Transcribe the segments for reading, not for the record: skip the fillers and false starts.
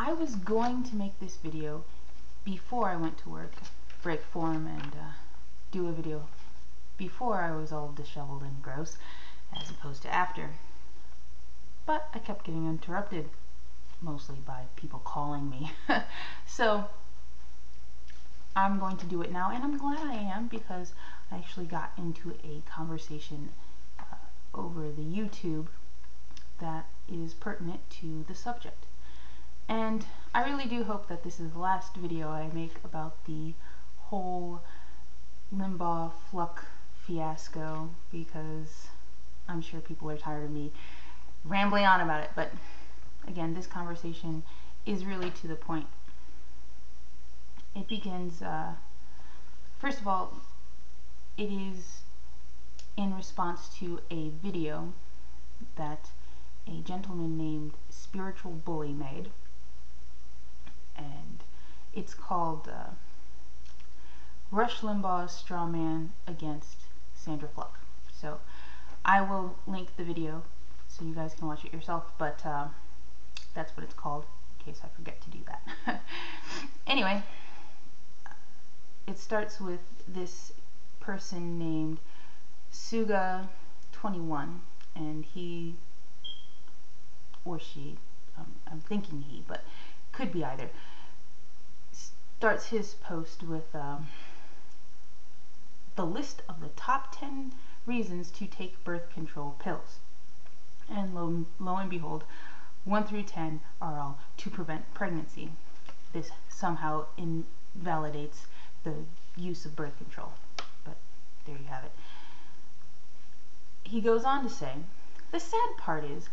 I was going to make this video before I went to work, break form, and do a video before I was all disheveled and gross, as opposed to after. But I kept getting interrupted, mostly by people calling me. So I'm going to do it now, and I'm glad I am, because I actually got into a conversation over the YouTube that is pertinent to the subject. And I really do hope that this is the last video I make about the whole Limbaugh Fluke fiasco, because I'm sure people are tired of me rambling on about it. But again, this conversation is really to the point. It begins, first of all, it is in response to a video that a gentleman named Spiritualbully made, and it's called Rush Limbaugh's Straw Man Against Sandra Fluke. So I will link the video so you guys can watch it yourself, but that's what it's called, in case I forget to do that. Anyway, it starts with this person named Suga21, and he or she, I'm thinking he, but could be either, starts his post with the list of the top 10 reasons to take birth control pills. And lo and behold, 1 through 10 are all to prevent pregnancy. This somehow invalidates the use of birth control, but there you have it. He goes on to say, the sad part is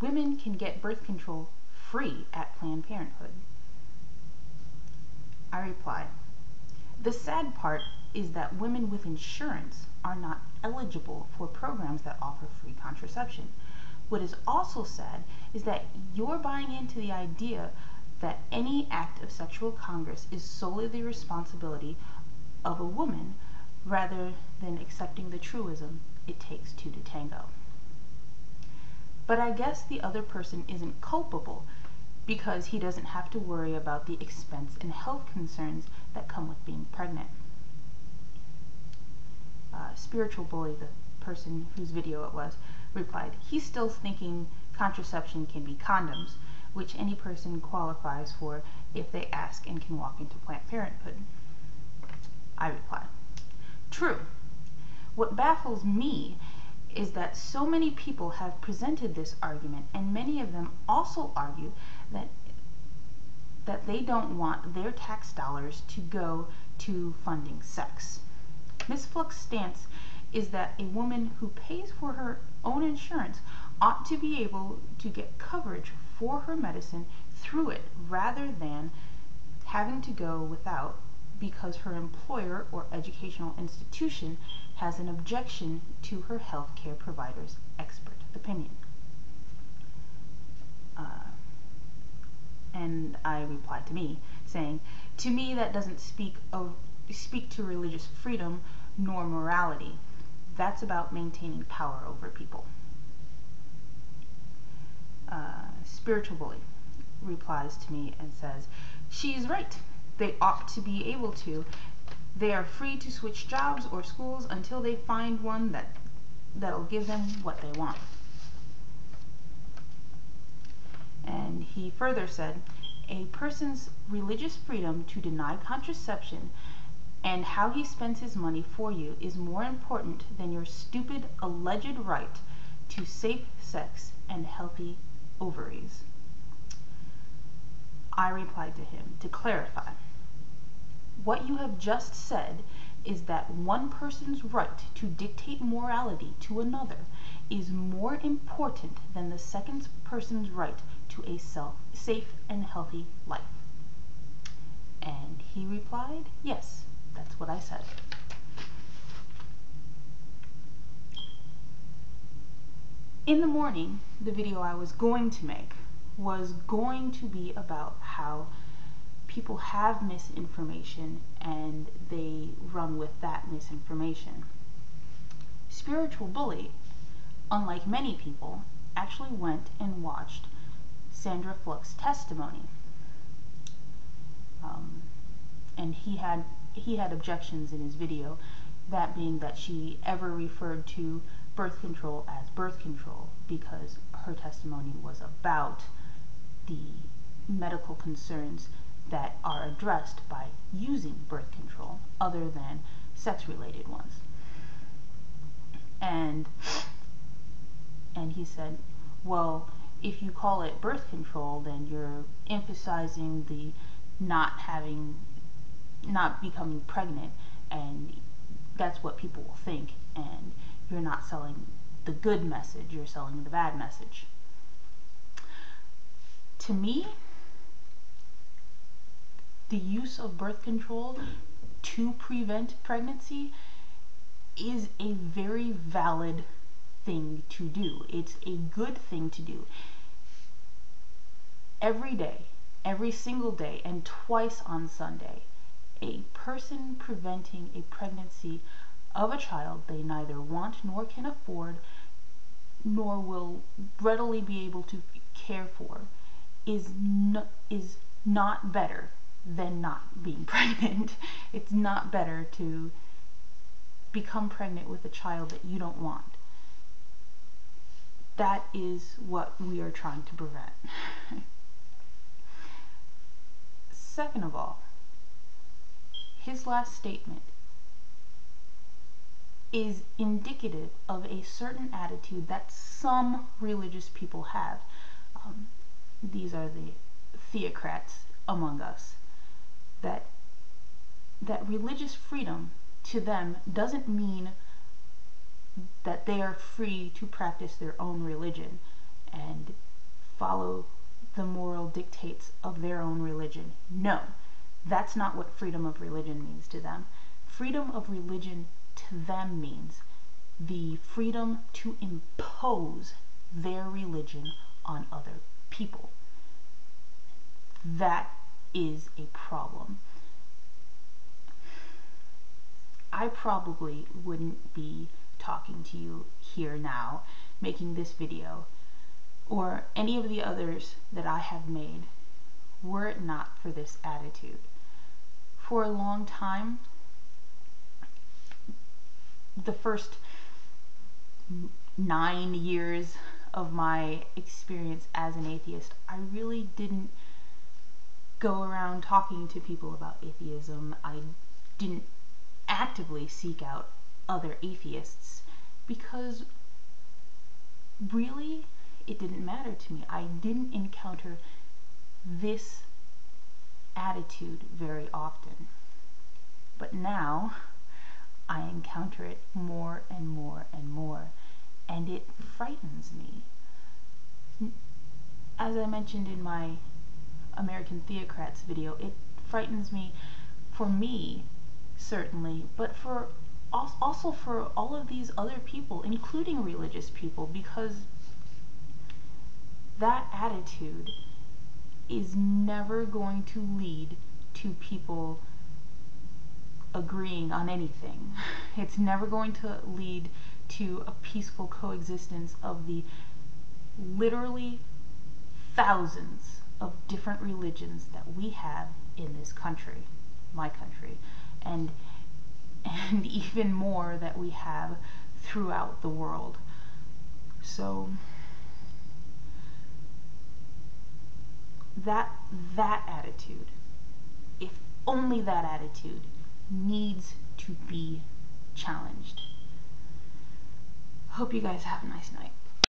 women can get birth control free at Planned Parenthood. I reply, the sad part is that women with insurance are not eligible for programs that offer free contraception. What is also sad is that you're buying into the idea that any act of sexual congress is solely the responsibility of a woman, rather than accepting the truism, it takes two to tango. But I guess the other person isn't culpable, because he doesn't have to worry about the expense and health concerns that come with being pregnant. Spiritualbully, the person whose video it was, replied, he's still thinking contraception can be condoms, which any person qualifies for if they ask and can walk into Planned Parenthood. I reply, true. What baffles me is that so many people have presented this argument, and many of them also argue that they don't want their tax dollars to go to funding sex. Ms. Fluke's stance is that a woman who pays for her own insurance ought to be able to get coverage for her medicine through it, rather than having to go without because her employer or educational institution has an objection to her health care provider's expert opinion. And I replied to me, saying, to me that doesn't speak to religious freedom nor morality. That's about maintaining power over people. Spiritualbully replies to me and says, she's right. They ought to be able to. They are free to switch jobs or schools until they find one that'll give them what they want. And he further said, a person's religious freedom to deny contraception and how he spends his money for you is more important than your stupid alleged right to safe sex and healthy ovaries. I replied to him, to clarify, what you have just said is that one person's right to dictate morality to another is more important than the second person's right to a safe and healthy life. And he replied, yes, that's what I said. In the morning, the video I was going to make was going to be about how people have misinformation and they run with that misinformation. Spiritualbully, unlike many people, actually went and watched Sandra Fluke's testimony. And he had objections in his video, that being that she ever referred to birth control as birth control, because her testimony was about the medical concerns that are addressed by using birth control other than sex-related ones. And he said, well, if you call it birth control, then you're emphasizing the not becoming pregnant, and that's what people will think, and you're not selling the good message, you're selling the bad message. To me, the use of birth control to prevent pregnancy is a very valid thing to do. It's a good thing to do. Every day, every single day, and twice on Sunday, a person preventing a pregnancy of a child they neither want nor can afford nor will readily be able to care for is not better than not being pregnant. It's not better to become pregnant with a child that you don't want. That is what we are trying to prevent. Second of all, his last statement is indicative of a certain attitude that some religious people have. These are the theocrats among us. That religious freedom to them doesn't mean that they are free to practice their own religion and follow the moral dictates of their own religion. No, that's not what freedom of religion means to them. Freedom of religion to them means the freedom to impose their religion on other people. That is a problem. I probably wouldn't be talking to you here now, making this video, or any of the others that I have made, were it not for this attitude. For a long time, the first 9 years of my experience as an atheist, I really didn't go around talking to people about atheism. I didn't actively seek out other atheists because really it didn't matter to me. I didn't encounter this attitude very often. But now I encounter it more and more and more, and it frightens me. As I mentioned in my American Theocrats video, it frightens me for me, certainly, but also for all of these other people, including religious people, because that attitude is never going to lead to people agreeing on anything. It's never going to lead to a peaceful coexistence of the literally thousands of different religions that we have in this country, my country, and even more that we have throughout the world. So that attitude, if only that attitude, needs to be challenged. Hope you guys have a nice night.